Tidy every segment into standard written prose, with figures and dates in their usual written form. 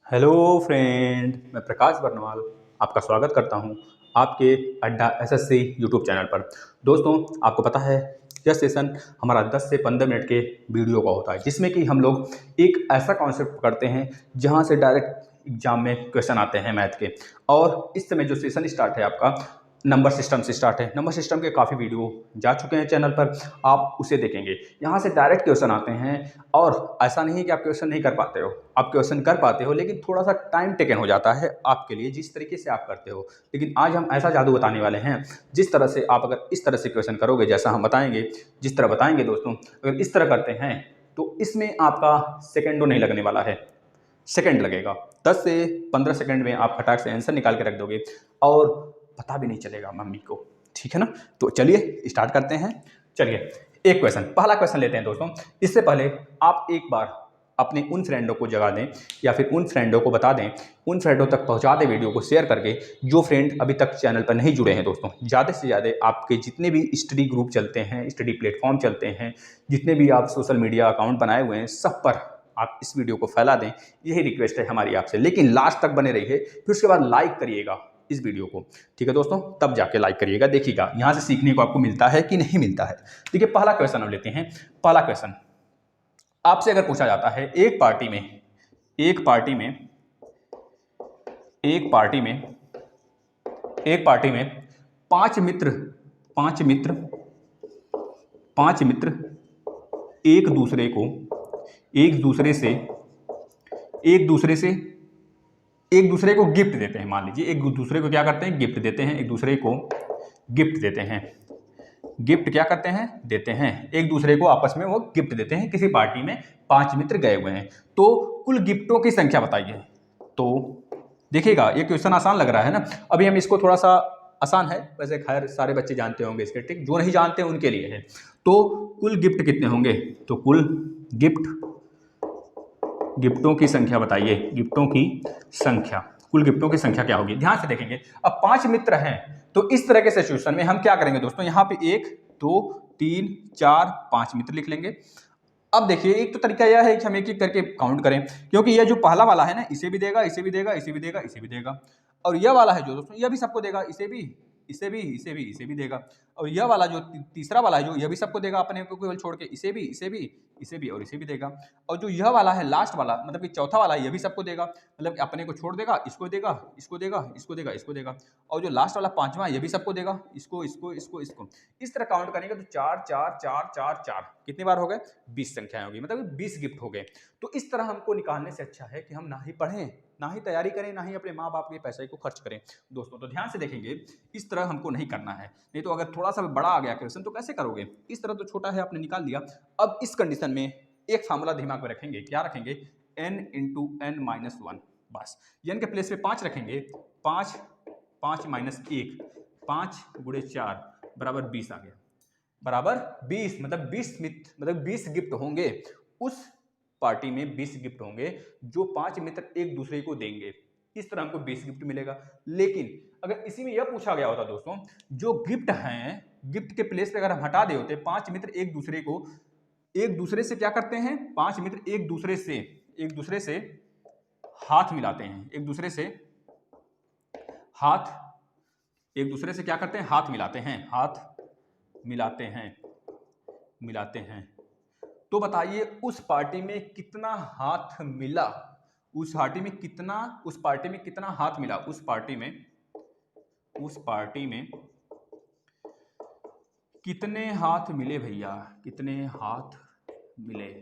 Hello friend, मैं प्रकाश बर्नवाल आपका स्वागत करता हूं आपके अड्डा एसएससी यूट्यूब चैनल पर। दोस्तों, आपको पता है यह सेशन हमारा 10 से 15 मिनट के वीडियो का होता है, जिसमें कि हम लोग एक ऐसा कॉन्सेप्ट पकड़ते हैं जहां से डायरेक्ट एग्जाम में क्वेश्चन आते हैं मैथ के। और इस समय जो सेशन स्टार्ट है आपका नंबर सिस्टम से स्टार्ट है। नंबर सिस्टम के काफ़ी वीडियो जा चुके हैं चैनल पर, आप उसे देखेंगे। यहाँ से डायरेक्ट क्वेश्चन आते हैं और ऐसा नहीं है कि आप क्वेश्चन नहीं कर पाते हो, आप क्वेश्चन कर पाते हो, लेकिन थोड़ा सा टाइम टेकन हो जाता है आपके लिए जिस तरीके से आप करते हो। लेकिन आज हम ऐसा जादू बताने वाले हैं जिस तरह से आप अगर इस तरह से क्वेश्चन करोगे, जैसा हम बताएंगे, जिस तरह बताएंगे दोस्तों, अगर इस तरह करते हैं तो इसमें आपका सेकेंडों नहीं लगने वाला है, सेकंड लगेगा। 10 से 15 सेकंड में आप फटाक से आंसर निकाल के रख दोगे और पता भी नहीं चलेगा मम्मी को। ठीक है ना? तो चलिए स्टार्ट करते हैं। चलिए एक क्वेश्चन, पहला क्वेश्चन लेते हैं दोस्तों। इससे पहले आप एक बार अपने उन फ्रेंडों को जगा दें या फिर उन फ्रेंडों को बता दें, उन फ्रेंडों तक पहुंचा दें वीडियो को शेयर करके, जो फ्रेंड अभी तक चैनल पर नहीं जुड़े हैं। दोस्तों, ज़्यादा से ज़्यादा आपके जितने भी स्टडी ग्रुप चलते हैं, स्टडी प्लेटफॉर्म चलते हैं, जितने भी आप सोशल मीडिया अकाउंट बनाए हुए हैं, सब पर आप इस वीडियो को फैला दें। यही रिक्वेस्ट है हमारी आपसे, लेकिन लास्ट तक बने रहिए, फिर उसके बाद लाइक करिएगा इस वीडियो को। ठीक है दोस्तों, तब जाके लाइक करिएगा, देखिएगा यहाँ से सीखने को आपको मिलता है कि नहीं मिलता है। देखिए पहला क्वेश्चन हम लेते हैं। पहला क्वेश्चन आपसे अगर पूछा जाता है, एक पार्टी में एक पार्टी में एक पार्टी में एक पार्टी में पांच मित्र पांच मित्र पांच मित्र एक दूसरे को एक दूसरे से एक दूसरे से एक दूसरे को गिफ्ट देते हैं। मान लीजिए एक दूसरे को क्या करते हैं, गिफ्ट देते हैं। एक दूसरे को गिफ्ट देते हैं। गिफ्ट क्या करते हैं, देते हैं। एक दूसरे को आपस में वो गिफ्ट देते हैं। किसी पार्टी में 5 मित्र गए हुए हैं, तो कुल गिफ्टों की संख्या बताइए। तो देखिएगा ये क्वेश्चन आसान लग रहा है ना। अभी हम इसको थोड़ा सा, आसान है वैसे, खैर सारे बच्चे जानते होंगे इसके ट्रिक, जो नहीं जानते उनके लिए है। तो कुल गिफ्ट कितने होंगे, तो कुल गिफ्टों की संख्या बताइए। गिफ्टों की संख्या, कुल गिफ्टों की संख्या क्या होगी, ध्यान से देखेंगे। अब 5 मित्र हैं, तो इस तरह के सिचुएशन में हम क्या करेंगे दोस्तों, यहाँ पे 1 2 3 4 5 मित्र लिख लेंगे। अब देखिए एक तो तरीका यह है कि हम एक एक करके काउंट करें, क्योंकि यह जो पहला वाला है ना, इसे भी देगा, इसे भी देगा, इसे भी देगा, इसे भी देगा। और यह वाला है जो दोस्तों, यह भी सबको देगा, इसे भी, इसे भी, इसे भी, इसे भी देगा। और यह वाला जो तीसरा वाला है जो, यह भी सबको देगा अपने को केवल छोड़ के, इसे भी, इसे भी, इसे भी और इसे भी देगा। और जो यह वाला है लास्ट वाला, मतलब कि चौथा वाला है, यह भी सबको देगा, मतलब कि अपने को छोड़ देगा, इसको देगा, इसको देगा, इसको देगा, इसको देगा। और जो लास्ट वाला पांचवा, यह भी सबको देगा, इसको, इसको, इसको, इसको। इस तरह काउंट करेंगे तो 4 4 4 4 4 कितनी बार हो गए, 20 संख्याएं होगी, मतलब 20 गिफ्ट हो गए। तो इस तरह हमको निकालने से अच्छा है कि हम ना ही पढ़ें, ना ही तैयारी करें, ना ही अपने माँ बाप के पैसे को खर्च करें। दोस्तों तो ध्यान से देखेंगे, इस तरह हमको नहीं करना है। नहीं तो अगर थोड़ा सा बड़ा आ गया क्वेश्चन तो कैसे करोगे। इस तरह तो छोटा है, आपने निकाल लिया। अब इस कंडीशन में एक फार्मूला दिमाग में रखेंगे, क्या रखेंगे, n इंटू एन माइनस 1। बस n के प्लेस पे 5 रखेंगे, 5 5 माइनस 1, 5 गुणे 4 बराबर 20 आ गया, बराबर 20। मतलब 20 मित्र, मतलब 20 गिफ्ट होंगे। उस पार्टी में 20 गिफ्ट होंगे जो 5 मित्र एक दूसरे को देंगे। इस तरह हमको 20 गिफ्ट मिलेगा। लेकिन अगर इसी में यह पूछा गया होता दोस्तों, जो गिफ्ट हैं, गिफ्ट के प्लेस पे अगर हम हटा दे होते, 5 मित्र एक दूसरे को, एक दूसरे से क्या करते हैं, 5 मित्र एक दूसरे से हाथ मिलाते हैं। एक दूसरे से हाथ, एक दूसरे से क्या करते हैं, हाथ मिलाते हैं, हाथ मिलाते हैं, मिलाते हैं। तो बताइए उस पार्टी में कितना हाथ मिला, उस पार्टी में कितना, उस पार्टी में कितना हाथ मिला, उस पार्टी में कितने हाथ मिले भैया, कितने हाथ मिले,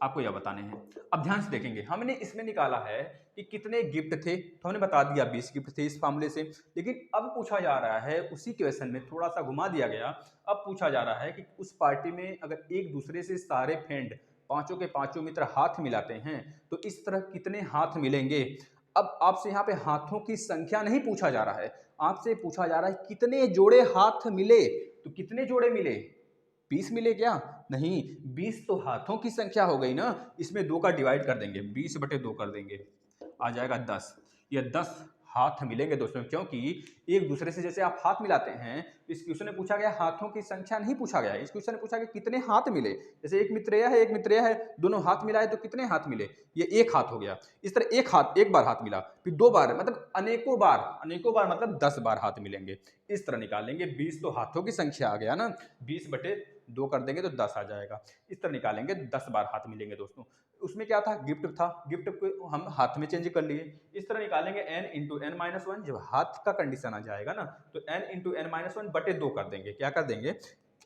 आपको यह बताने हैं। अब ध्यान से देखेंगे, हमने इसमें निकाला है कि कितने गिफ्ट थे, तो हमने बता दिया 20 गिफ्ट थे इस मामले से। लेकिन अब पूछा जा रहा है, उसी क्वेश्चन में थोड़ा सा घुमा दिया गया। अब पूछा जा रहा है कि उस पार्टी में अगर एक दूसरे से सारे फ्रेंड, पांचों के पांचों मित्र हाथ मिलाते हैं, तो इस तरह कितने हाथ मिलेंगे। अब आपसे यहाँ पे हाथों की संख्या नहीं पूछा जा रहा है, आपसे पूछा जा रहा है कितने जोड़े हाथ मिले। तो कितने जोड़े मिले, 20 मिले क्या, नहीं, 20 तो हाथों की संख्या हो गई ना। इसमें 2 का डिवाइड कर देंगे, 20 बटे 2 कर देंगे, आ जाएगा 10। यह 10 हाथ मिलेंगे दोस्तों, क्योंकि एक दूसरे से जैसे आप हाथ मिलाते हैं, इस क्वेश्चन में पूछा गया हाथों की संख्या नहीं पूछा गया है, इस क्वेश्चन में पूछा गया कितने हाथ मिले। जैसे एक मित्रेय है, एक मित्रेय है, दोनों हाथ मिलाए तो कितने हाथ मिले, ये एक हाथ हो गया। इस तरह एक बार हाथ मिला, फिर 2 बार, मतलब अनेकों बार मतलब 10 बार हाथ मिलेंगे। इस तरह निकालेंगे। 20 तो हाथों की संख्या आ गया ना, 20/2 कर देंगे तो 10 आ जाएगा। इस तरह निकालेंगे, 10 बार हाथ मिलेंगे दोस्तों। उसमें क्या था, गिफ्ट था, गिफ्ट को हम हाथ में चेंज कर लिए। इस तरह निकालेंगे n into n minus one, जब हाथ का कंडीशन आ जाएगा ना तो n into n minus one बटे 2 कर देंगे। क्या कर देंगे,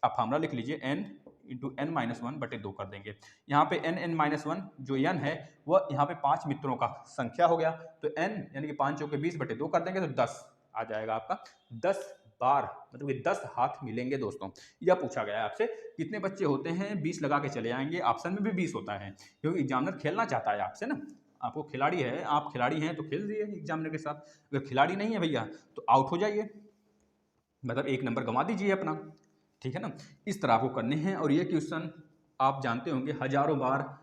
आप फार्मूला लिख लीजिए, n into n minus one बटे 2 कर देंगे। यहाँ पे n माइनस वन जो n है वह यहाँ पे 5 मित्रों का संख्या हो गया, तो n यानी कि 5 चौके 20 बटे 2 कर देंगे तो 10 आ जाएगा आपका। 10 बार मतलब कि 10 हाथ मिलेंगे दोस्तों। यह पूछा गया है आपसे कितने बच्चे होते हैं, 20 लगा के चले आएंगे, ऑप्शन में भी 20 होता है, क्योंकि एग्जामिनर खेलना चाहता है आपसे ना। आपको खिलाड़ी है, आप खिलाड़ी हैं तो खेल दिए एग्जामिनर के साथ, अगर खिलाड़ी नहीं है भैया तो आउट हो जाइए, मतलब 1 नंबर गंवा दीजिए अपना, ठीक है ना। इस तरह आपको करने हैं। और ये क्वेश्चन आप जानते होंगे हजारों बार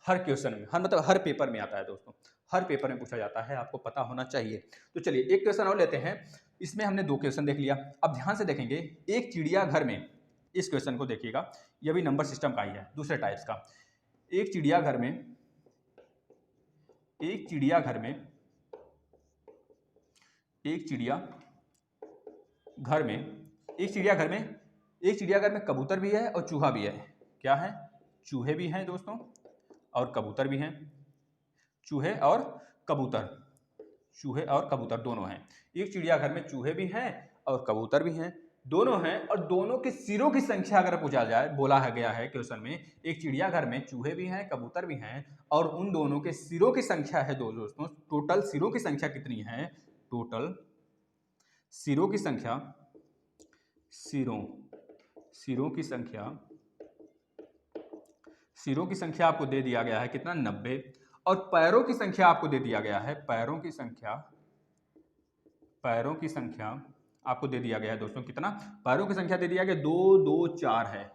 हर क्वेश्चन में, हर मतलब हर पेपर में आता है दोस्तों, हर पेपर में पूछा जाता है, आपको पता होना चाहिए। तो चलिए एक क्वेश्चन और लेते हैं। इसमें हमने 2 क्वेश्चन देख लिया। अब ध्यान से देखेंगे, एक चिड़ियाघर में, इस क्वेश्चन को देखिएगा, यह भी नंबर सिस्टम का ही है, दूसरे टाइप्स का। एक चिड़ियाघर में, एक चिड़ियाघर में, एक चिड़ियाघर में, एक चिड़ियाघर में, एक चिड़ियाघर में कबूतर भी है और चूहा भी है। क्या है, चूहे भी हैं दोस्तों और कबूतर भी हैं। चूहे और कबूतर, चूहे और कबूतर दोनों हैं। एक चिड़ियाघर में चूहे भी हैं और कबूतर भी हैं, दोनों हैं, और दोनों के सिरों की संख्या अगर पूछा जाए, बोला है गया है क्वेश्चन में, एक चिड़ियाघर में चूहे भी हैं कबूतर भी हैं और उन दोनों के सिरों की संख्या है दोस्तों, टोटल सिरों की संख्या कितनी है, टोटल सिरों की संख्या, सिरों की संख्या, सिरों की संख्या आपको दे दिया गया है कितना, 90, और पैरों की संख्या आपको दे दिया गया है, पैरों की संख्या आपको दे दिया गया है दोस्तों, कितना, पैरों की संख्या दे दिया गया 2 2 4 है।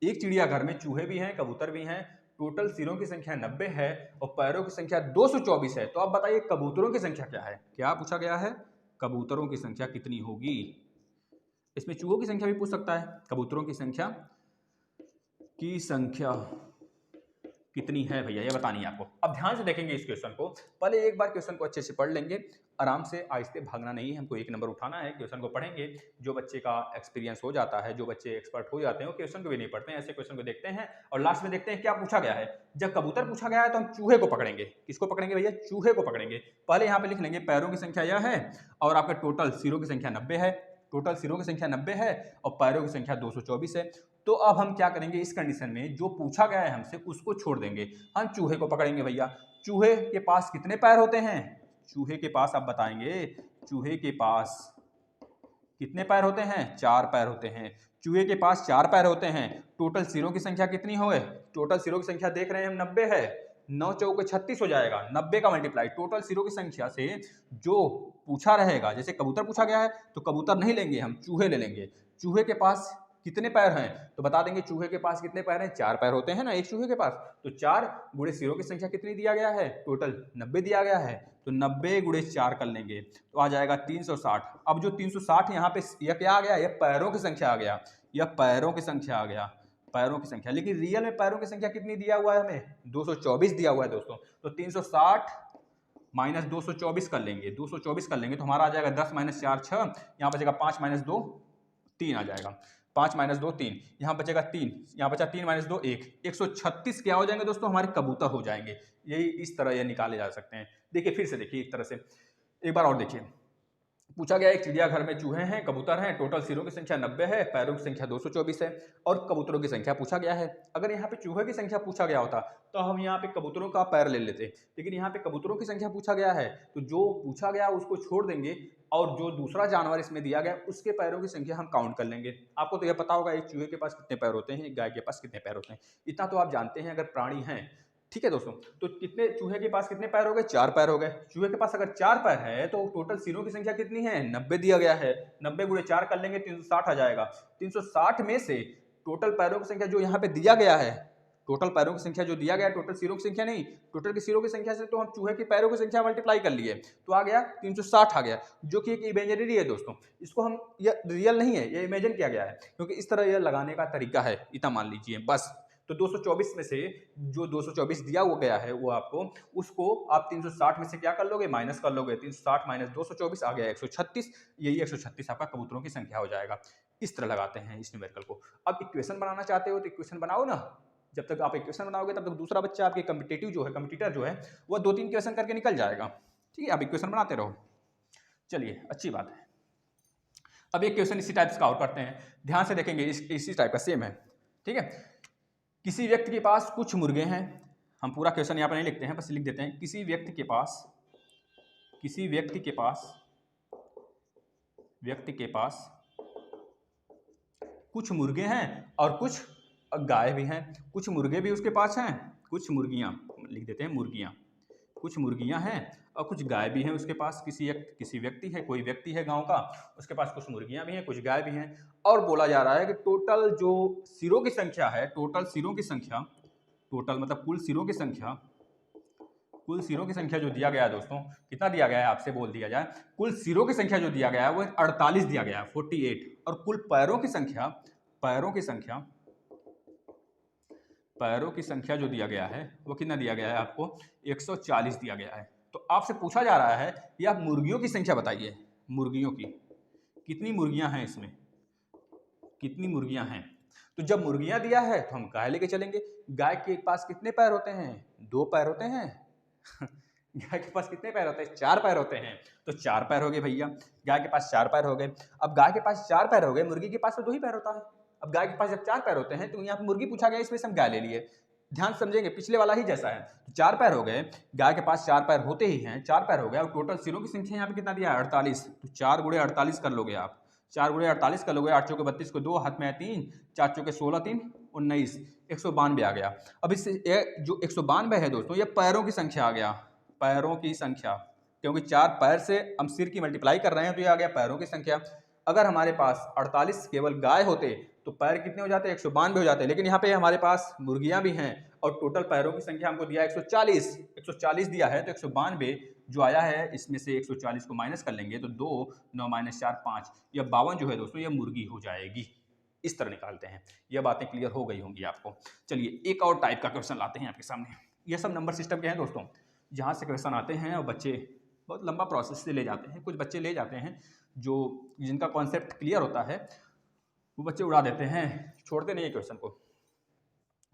एक चिड़ियाघर में चूहे भी हैं कबूतर भी हैं, टोटल सिरों की संख्या 90 है और पैरों की संख्या 224 है। तो आप बताइए कबूतरों की संख्या क्या है, क्या पूछा गया है, कबूतरों की संख्या कितनी होगी। इसमें चूहों की संख्या भी पूछ सकता है, कबूतरों की संख्या कितनी है भैया, ये बतानी है आपको। अब ध्यान से देखेंगे इस क्वेश्चन को, पहले एक बार क्वेश्चन को अच्छे से पढ़ लेंगे, आराम से, आहिस्ते, भागना नहीं है, हमको 1 नंबर उठाना है। क्वेश्चन को पढ़ेंगे, जो बच्चे का एक्सपीरियंस हो जाता है, जो बच्चे एक्सपर्ट हो जाते हैं, वो क्वेश्चन को भी नहीं पढ़ते हैं, ऐसे क्वेश्चन को देखते हैं और लास्ट में देखते हैं क्या पूछा गया है। जब कबूतर पूछा गया है तो हम चूहे को पकड़ेंगे। किसको पकड़ेंगे भैया, चूहे को पकड़ेंगे। पहले यहाँ पे लिख लेंगे पैरों की संख्या यह है और आपका टोटल सिरों की संख्या 90 है, टोटल सिरों की संख्या 90 है और पैरों की संख्या 224 है। तो अब हम क्या करेंगे, इस कंडीशन में जो पूछा गया है हमसे उसको छोड़ देंगे, हम चूहे को पकड़ेंगे भैया। चूहे के पास कितने पैर होते हैं, चूहे के पास आप बताएंगे, चूहे के पास कितने पैर होते हैं, 4 पैर होते हैं। चूहे के पास 4 पैर होते हैं, टोटल सिरों की संख्या कितनी हो गए, टोटल सिरों की संख्या देख रहे हैं हम 90 है, 9 चौके 36 हो जाएगा, 90 का मल्टीप्लाई टोटल सिरों की संख्या से जो पूछा रहेगा। जैसे कबूतर पूछा गया है तो कबूतर नहीं लेंगे हम, चूहे ले लेंगे। चूहे के पास कितने पैर हैं तो बता देंगे, चूहे के पास कितने पैर हैं, 4 पैर होते हैं ना एक चूहे के पास, तो 4 गुणे सिरों की संख्या कितनी दिया गया है, टोटल 90 दिया गया है, तो 90 गुणे 4 कर लेंगे तो आ जाएगा 360। अब जो 360 यहाँ पे यह क्या आ गया, यह पैरों की संख्या आ गया, यह पैरों की संख्या आ गया, पैरों की संख्या। लेकिन रियल में पैरों की संख्या कितनी दिया हुआ है हमें, 224 दिया हुआ है दोस्तों। तो 360 माइनस 224 कर लेंगे, 224 कर लेंगे तो हमारा आ जाएगा 10 माइनस 4 6, यहाँ बचेगा 5 माइनस 2 3 आ जाएगा, 5 माइनस 2 3, यहाँ बचेगा 3, यहाँ बचा 3 माइनस 2 1, 136 क्या हो जाएंगे दोस्तों, हमारे कबूतर हो जाएंगे। यही इस तरह ये निकाले जा सकते हैं। देखिए फिर से देखिए, एक तरह से एक बार और देखिए, पूछा गया एक चिड़ियाघर में चूहे हैं कबूतर हैं, टोटल सिरों की संख्या 90 है, पैरों की संख्या 224 है और कबूतरों की संख्या पूछा गया है। अगर यहाँ पे चूहे की संख्या पूछा गया होता तो हम यहाँ पे कबूतरों का पैर ले लेते, लेकिन यहाँ पे कबूतरों की संख्या पूछा गया है तो जो पूछा गया उसको छोड़ देंगे और जो दूसरा जानवर इसमें दिया गया उसके पैरों की संख्या हम काउंट कर लेंगे। आपको तो यह पता होगा एक चूहे के पास कितने पैर होते हैं, एक गाय के पास कितने पैर होते हैं, इतना तो आप जानते हैं अगर प्राणी हैं। ठीक है दोस्तों, तो कितने चूहे के पास कितने पैर हो गए, 4 पैर हो गए। चूहे के पास अगर 4 पैर है तो टोटल सिरों की संख्या कितनी है, 90 दिया गया है, 90 गुणे 4 कर लेंगे 360 आ जाएगा। 360 में से टोटल पैरों की संख्या जो यहाँ पे दिया गया है, टोटल पैरों की संख्या जो दिया गया, टोटल सिरों की संख्या नहीं, टोटल के सिरों की संख्या से तो हम चूहे की पैरों की संख्या मल्टीप्लाई कर लिए, तो आ गया 360 आ गया, जो कि एक इमेजिनरी है दोस्तों। इसको हम, ये रियल नहीं है, ये इमेजिन किया गया है, क्योंकि इस तरह यह लगाने का तरीका है, इतना मान लीजिए बस। तो 224 में से जो 224 दिया हुआ गया है वो आपको, उसको आप 360 में से क्या कर लोगे, माइनस कर लोगे। 360 माइनस 224 आ गया 136, यही 136 आपका कबूतरों की संख्या हो जाएगा। इस तरह लगाते हैं इस न्यूमेरिकल को। अब इक्वेशन बनाना चाहते हो तो इक्वेशन बनाओ ना, जब तक आप इक्वेशन बनाओगे तब तक दूसरा बच्चा आपके कंपटीटर जो है वो 2-3 क्वेश्चन करके निकल जाएगा। ठीक है, आप इक्वेशन बनाते रहो। चलिए, अच्छी बात है। अब एक क्वेश्चन इसी टाइप का और करते हैं, ध्यान से देखेंगे, इसी टाइप का सेम है। ठीक है, किसी व्यक्ति के पास कुछ मुर्गे हैं, हम पूरा क्वेश्चन यहाँ पर नहीं लिखते हैं, बस लिख देते हैं, किसी व्यक्ति के पास कुछ मुर्गे हैं और कुछ गाय भी हैं, कुछ मुर्गे भी उसके पास हैं, कुछ मुर्गियां, लिख देते हैं मुर्गियां, कुछ मुर्गियां हैं और कुछ गाय भी हैं उसके पास। किसी व्यक्ति है, कोई व्यक्ति है गांव का, उसके पास कुछ मुर्गियां भी हैं, कुछ गाय भी हैं, और बोला जा रहा है कि टोटल जो सिरों की संख्या है, टोटल मतलब कुल सिरों की संख्या जो दिया गया है दोस्तों, कितना दिया गया है आपसे बोल दिया जाए, कुल सिरों की संख्या जो दिया गया है वो 48 दिया गया है, 48, और कुल पैरों की संख्या जो दिया गया है वो कितना दिया गया है आपको, 140 दिया गया है। तो आपसे पूछा जा रहा है कि आप मुर्गियों की संख्या बताइए, मुर्गियों की कितनी मुर्गियां हैं, इसमें कितनी मुर्गियां हैं। तो जब मुर्गियां दिया है तो हम गाय लेके चलेंगे। गाय के पास कितने पैर होते हैं, 2 पैर होते हैं गाय के पास कितने पैर होते हैं, 4 पैर होते हैं, तो 4 पैर हो गए भैया, गाय के पास 4 पैर हो गए। अब गाय के पास 4 पैर हो गए, मुर्गी के पास तो 2 ही पैर होता है। अब गाय के पास जब 4 पैर होते हैं तो यहाँ पर मुर्गी पूछा गया, इसमें से हम गाय ले लिए, ध्यान समझेंगे, पिछले वाला ही जैसा है। तो 4 पैर हो गए, गाय के पास 4 पैर होते ही हैं, 4 पैर हो गया, और टोटल सिरों की संख्या यहाँ पे कितना दिया है, 48, तो 4 गुणे 48 कर लोगे आप, 4 गुणे 48 कर लोगे, 8 चौके 32 को 2, हाथ में है 3, 4 चौके 16, 3 19, 192 आ गया। अब इससे जो 192 है दोस्तों, ये पैरों की संख्या आ गया, पैरों की संख्या, क्योंकि 4 पैर से हम सिर की मल्टीप्लाई कर रहे हैं तो ये आ गया पैरों की संख्या। अगर हमारे पास 48 केवल गाय होते तो पैर कितने हो जाते, 192 हो जाते, लेकिन यहाँ पे हमारे पास मुर्गियां भी हैं और टोटल पैरों की संख्या हमको दिया 140 दिया है, तो 192 जो आया है इसमें से 140 को माइनस कर लेंगे तो 2, 9 माइनस 4 5, यह 52 जो है दोस्तों ये मुर्गी हो जाएगी। इस तरह निकालते हैं। यह बातें क्लियर हो गई होंगी आपको। चलिए एक और टाइप का क्वेश्चन लाते हैं आपके सामने। यह सब नंबर सिस्टम के हैं दोस्तों, जहाँ से क्वेश्चन आते हैं और बच्चे बहुत लंबा प्रोसेस से ले जाते हैं। कुछ बच्चे ले जाते हैं जिनका कॉन्सेप्ट क्लियर होता है, वो बच्चे उड़ा देते हैं, छोड़ते नहीं है क्वेश्चन को।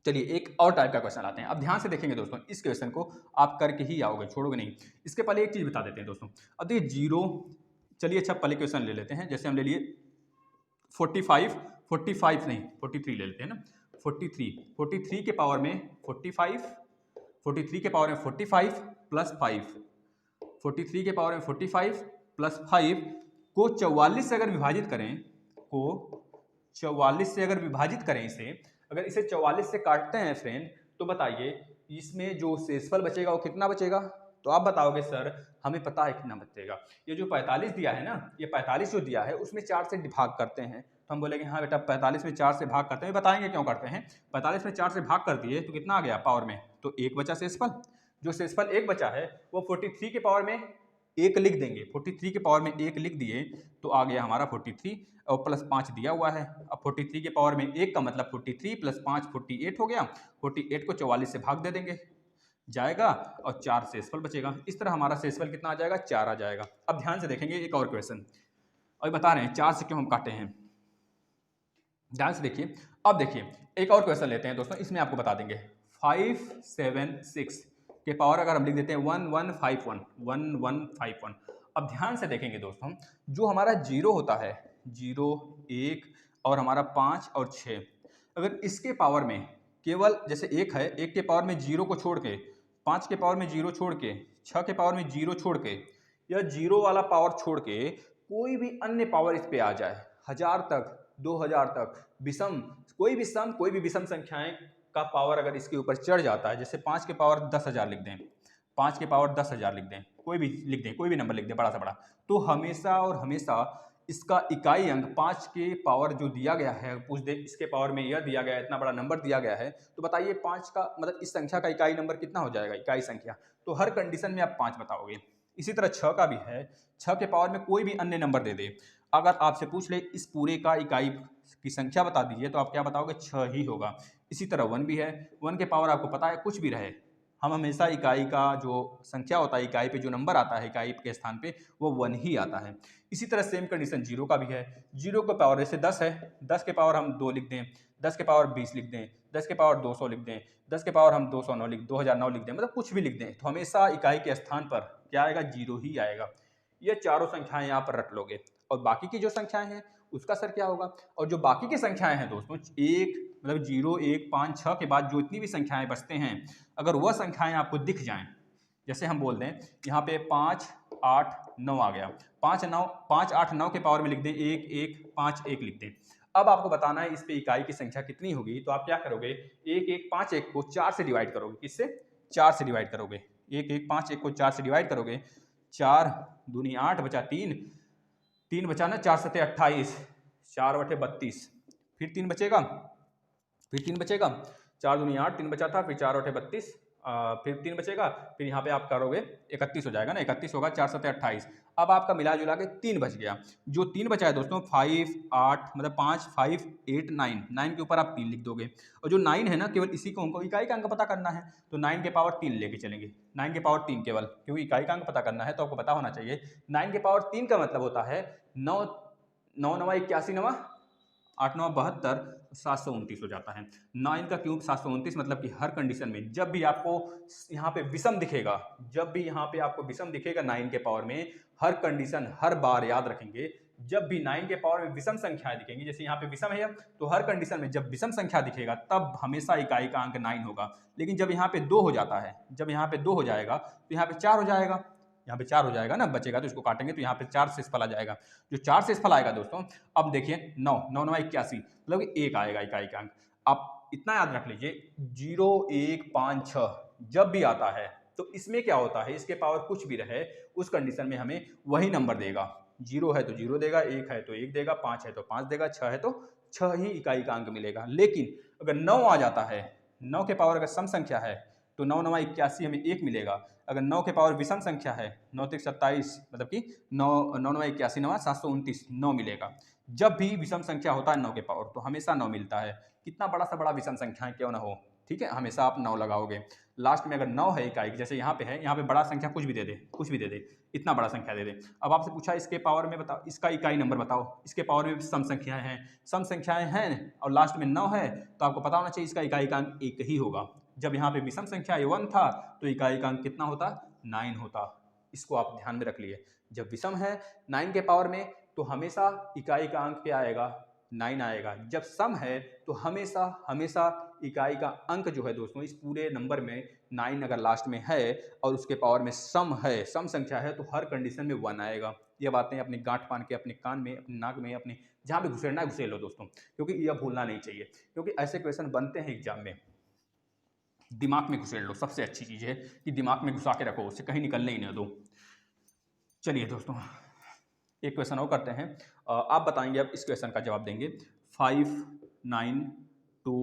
चलिए एक और टाइप का क्वेश्चन लाते हैं। अब ध्यान से देखेंगे दोस्तों, इस क्वेश्चन को आप करके ही आओगे, छोड़ोगे नहीं। इसके पहले एक चीज़ बता देते हैं दोस्तों। अब देखिए 0, चलिए अच्छा पहले क्वेश्चन ले लेते हैं। जैसे हम ले लिए 45 नहीं 43 ले लेते हैं ना। 43 के पावर में 45, 43 के पावर में 45 प्लस 5, 43 के पावर में 45 प्लस 5 को 44 से अगर विभाजित करें, इसे अगर इसे 44 से काटते हैं फ्रेंड, तो बताइए इसमें जो शेषफल बचेगा वो कितना बचेगा। तो आप बताओगे सर हमें पता है कितना बचेगा। ये जो 45 दिया है ना, ये 45 जो दिया है उसमें 4 से भाग करते हैं, तो हम बोलेंगे हाँ बेटा 45 में 4 से भाग करते हैं। बताएंगे क्यों करते हैं। 45 में 4 से भाग कर दिए तो कितना आ गया पावर में, तो 1 बचा शेषफल। जो शेषफल 1 बचा है वो 43 के पावर में 1 लिख देंगे। 43 के पावर में 1 लिख दिए तो आ गया हमारा 43 और प्लस 5 दिया हुआ है। अब 43 के पावर में 1 का मतलब 43 प्लस 5 48 हो गया। 48 को 44 से भाग दे देंगे जाएगा और 4 शेषफल बचेगा। इस तरह हमारा शेषफल कितना आ जाएगा, 4 आ जाएगा। अब ध्यान से देखेंगे एक और क्वेश्चन, अभी बता रहे हैं 4 से क्यों हम काटे हैं। ध्यान से देखिए। अब देखिए एक और क्वेश्चन लेते हैं दोस्तों, इसमें आपको बता देंगे 576 के पावर अगर हम लिख देते हैं 1151। अब ध्यान से देखेंगे दोस्तों, जो हमारा 0 होता है, 0 1 और हमारा 5 और 6, अगर इसके पावर में केवल जैसे 1 है, 1 के पावर में 0 को छोड़ के, 5 के पावर में 0 छोड़ के, 6 के पावर में 0 छोड़ के, या 0 वाला पावर छोड़ के कोई भी अन्य पावर इस पे आ जाए, 1000 तक 2000 तक विषम, कोई भी विषम संख्याएं का पावर अगर इसके ऊपर चढ़ जाता है, जैसे 5 के पावर 10,000 लिख दें, 5 के पावर 10,000 लिख दें, कोई भी नंबर लिख दें बड़ा सा बड़ा, तो हमेशा और हमेशा इसका इकाई अंक 5 के पावर जो दिया गया है, पूछ दे इसके पावर में यह दिया गया है, इतना बड़ा नंबर दिया गया है, तो बताइए 5 का मतलब इस संख्या का इकाई नंबर कितना हो जाएगा, इकाई संख्या। तो हर कंडीशन में आप 5 बताओगे। इसी तरह 6 का भी है, 6 के पावर में कोई भी अन्य नंबर दे दे, अगर आपसे पूछ ले इस पूरे का इकाई की संख्या बता दीजिए, तो आप क्या बताओगे, 6 ही होगा। इसी तरह 1 भी है, 1 के पावर आपको पता है कुछ भी रहे, हम हमेशा इकाई का जो संख्या होता है, इकाई पे जो नंबर आता है इकाई के स्थान पे, वो 1 ही आता है। इसी तरह सेम कंडीशन 0 का भी है। 0 का पावर जैसे 10 है, 10 के पावर हम 2 लिख दें, 10 के पावर 20 लिख दें, 10 के पावर 200 लिख दें, 10 के पावर हम 2009 लिख दें, मतलब कुछ भी लिख दें, तो हमेशा इकाई के स्थान पर क्या आएगा, 0 ही आएगा। ये चारों संख्याएं यहाँ पर रट लोगे, और बाकी की जो संख्याएं हैं उसका सर क्या होगा। और जो बाकी की संख्याएं हैं दोस्तों, एक मतलब 0, 1, 5, 6 के बाद जो इतनी भी संख्याएं बचते हैं, अगर वह संख्याएं आपको दिख जाएं, जैसे हम बोल दें यहाँ पे 5, 8, 9 आ गया, 5, 9, 5, 8, 9 के पावर में लिख दें 1, 1, 5, 1 लिख दें। अब आपको बताना है इस पे इकाई की संख्या कितनी होगी, तो आप क्या करोगे, 1, 1, 5, 1 को 4 से डिवाइड करोगे। किससे, 4 से डिवाइड करोगे। 1, 1, 5, 1 को 4 से डिवाइड करोगे, 4 दूनी 8 बचा 3, 3 बचा ना, 4 सत्ते 28, 4 बटे 32, फिर 3 बचेगा, फिर 3 बचेगा, 4 दूनी 8, 3 बचा था, फिर 4 बटे 32, फिर 3 बचेगा, फिर यहाँ पे आप करोगे 31 हो जाएगा ना, 31 होगा, 4 सत्ते 28। अब आपका मिला जुला के 3 बच गया। जो 3 बचा है दोस्तों, 5, 8 मतलब 5, 5, 8, 9, 9 के ऊपर आप 3 लिख दोगे, और जो 9 है ना, केवल इसी को हमको इकाई का अंक पता करना है, तो 9 के पावर 3 लेके चलेंगे, 9 के पावर 3 केवल, क्योंकि इकाई का अंक पता करना है तो आपको पता होना चाहिए। 9 के पावर 3 का मतलब होता है 9, 9 नवा 81 नवा 8 9 72, 729 हो जाता है। 9 का क्यूब 729, मतलब कि हर कंडीशन में जब भी आपको यहाँ पे विषम दिखेगा, जब भी यहाँ पे आपको विषम दिखेगा 9 के पावर में, हर कंडीशन हर बार याद रखेंगे, जब भी 9 के पावर में विषम संख्याएं दिखेंगी, जैसे यहाँ पे विषम है, तो हर कंडीशन में जब विषम संख्या दिखेगा तब हमेशा इकाई का अंक 9 होगा। लेकिन जब यहाँ पे 2 हो जाता है, जब यहाँ पे 2 हो जाएगा तो यहाँ पे 4 हो जाएगा, यहाँ पे 4 हो जाएगा ना, बचेगा तो इसको काटेंगे तो यहाँ पे 4 शेषफल आ जाएगा। जो 4 शेषफल आएगा दोस्तों, अब देखिए 9, 9 9 81, मतलब कि 1 आएगा इकाई का अंक। आप इतना याद रख लीजिए, 0, 1, 5, 6 जब भी आता है तो इसमें क्या होता है, इसके पावर कुछ भी रहे उस कंडीशन में हमें वही नंबर देगा। 0 है तो 0 देगा, 1 है तो 1 देगा, 5 है तो 5 देगा, 6 है तो 6 ही इकाई का अंक मिलेगा। लेकिन अगर 9 आ जाता है, 9 के पावर अगर सम संख्या है तो 9 9 81 हमें 1 मिलेगा। अगर 9 के पावर विषम संख्या है, 9 3 27, मतलब कि 9 9 9 81 9 729, 9 मिलेगा। जब भी विषम संख्या होता है 9 के पावर, तो हमेशा 9 मिलता है, कितना बड़ा सा बड़ा विषम संख्या क्यों ना हो, ठीक है, हमेशा आप 9 लगाओगे। लास्ट में अगर 9 है इकाई, जैसे यहाँ पे है, यहाँ पे बड़ा संख्या कुछ भी दे दे, कुछ भी दे दे, इतना बड़ा संख्या दे दे। अब आपसे पूछा इसके पावर में बताओ, इसका इकाई नंबर बताओ, इसके पावर में सम संख्याएं हैं, सम संख्याएं हैं और लास्ट में 9 है, तो आपको पता होना चाहिए इसका इकाई का अंक 1 ही होगा। जब यहाँ पे विषम संख्या 1 था तो इकाई का अंक कितना होता, 9 होता। इसको आप ध्यान में रख लिए, जब विषम है 9 के पावर में तो हमेशा इकाई का अंक क्या आएगा, 9 आएगा। जब सम है तो हमेशा हमेशा इकाई का अंक जो है दोस्तों, इस पूरे नंबर में 9 अगर लास्ट में है और उसके पावर में सम है, सम संख्या है, तो हर कंडीशन में 1 आएगा। ये बातें अपनी गांठ बांध के अपने कान में, अपने नाक में, अपने जहाँ भी घुसेड़ना है घुसेड़ लो दोस्तों, क्योंकि यह भूलना नहीं चाहिए, क्योंकि ऐसे क्वेश्चन बनते हैं एग्जाम में। दिमाग में घुसेड़ लो, सबसे अच्छी चीज़ है कि दिमाग में घुसा के रखो, उससे कहीं निकलने ही न दो। चलिए दोस्तों, एक क्वेश्चन और करते हैं, आप बताएंगे, अब इस क्वेश्चन का जवाब देंगे। 5, 9, 2,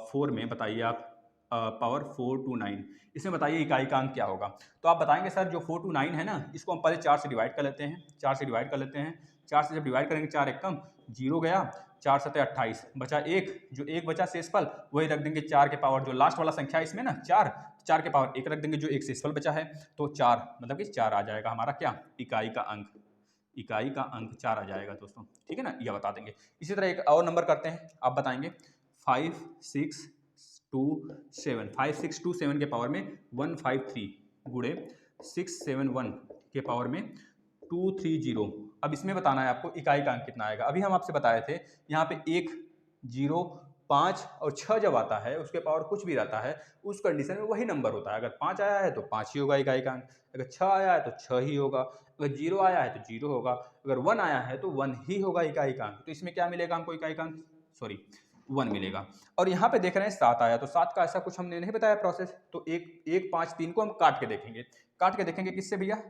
4 में बताइए आप, पावर 4 to 9, इसमें बताइए इकाई का अंक क्या होगा। तो आप बताएंगे सर जो 4 to 9 है ना, इसको हम पहले 4 से डिवाइड कर लेते हैं, 4 से डिवाइड कर लेते हैं, 4 से जब डिवाइड करेंगे 4 एक कम 0 गया, 4 सत्ते 28 बचा 1, जो 1 बचा शेषफल वही रख देंगे 4 के पावर, जो लास्ट वाला संख्या है इसमें ना 4 के पावर 1 रख देंगे, जो एक शेषफल बचा है, तो 4 मतलब कि 4 आ जाएगा हमारा क्या, इकाई का अंक, इकाई का अंक 4 आ जाएगा दोस्तों, ठीक है ना, यह बता देंगे। इसी तरह एक और नंबर करते हैं, आप बताएंगे 5, 6, 2, 7, 5, 6, 2, 7 के पावर में 153 गुणे 6, 7, 1 के पावर में 230। अब इसमें बताना है आपको इकाई का अंक कितना आएगा। अभी हम आपसे बताए थे यहाँ पे 1, 0, 5 और 6 जब आता है, उसके पावर कुछ भी रहता है, उस कंडीशन में वही नंबर होता है। अगर 5 आया है तो 5 ही होगा इकाई का अंक, अगर 6 आया है तो 6 ही होगा, अगर 0 आया है तो 0 होगा, अगर 1 आया है तो 1 ही होगा इकाई का अंक। तो इसमें क्या मिलेगा हमको, इकाई का अंक, सॉरी 1 मिलेगा। और यहाँ पे देख रहे हैं 7 आया, तो 7 का ऐसा कुछ हमने नहीं बताया प्रोसेस, तो 1, 1, 5, 3 को हम काट के देखेंगे, काट के देखेंगे किससे भैया,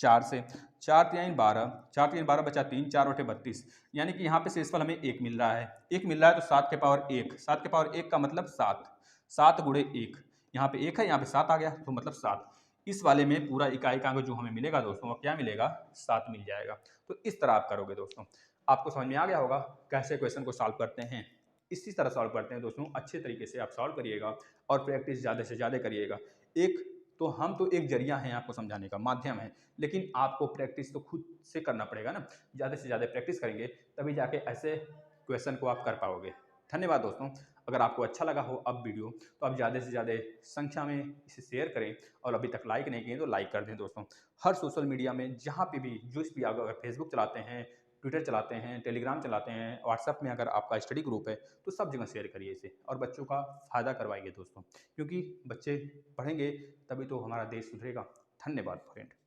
4 से 4×3 = 12, 4×3 = 12 बचा 3, 4×8 = 32, यानी कि यहाँ पे शेषफल हमें 1 मिल रहा है। 1 मिल रहा है तो 7 के पावर 1, 7 के पावर 1 का मतलब 7, 7 × 1, यहाँ पे 1 है, यहाँ पे 7 आ गया तो मतलब 7। इस वाले में पूरा इकाई का अंक जो हमें मिलेगा दोस्तों, वो क्या मिलेगा, 7 मिल जाएगा। तो इस तरह आप करोगे दोस्तों। आपको समझ में आ गया होगा कैसे क्वेश्चन को सॉल्व करते हैं। इसी तरह सॉल्व करते हैं दोस्तों, अच्छे तरीके से आप सॉल्व करिएगा और प्रैक्टिस ज़्यादा से ज़्यादा करिएगा। हम तो एक जरिया हैं आपको समझाने का, माध्यम है, लेकिन आपको प्रैक्टिस तो खुद से करना पड़ेगा ना। ज़्यादा से ज़्यादा प्रैक्टिस करेंगे तभी जाके ऐसे क्वेश्चन को आप कर पाओगे। धन्यवाद दोस्तों। अगर आपको अच्छा लगा हो अब वीडियो, तो आप ज़्यादा से ज़्यादा संख्या में इसे शेयर करें और अभी तक लाइक नहीं किए तो लाइक कर दें दोस्तों। हर सोशल मीडिया में जहाँ पे भी जिस भी, अगर फेसबुक चलाते हैं, ट्विटर चलाते हैं, टेलीग्राम चलाते हैं, व्हाट्सएप में अगर आपका स्टडी ग्रुप है तो सब जगह शेयर करिए इसे और बच्चों का फ़ायदा करवाइए दोस्तों, क्योंकि बच्चे पढ़ेंगे तभी तो हमारा देश सुधरेगा। धन्यवाद फ्रेंड।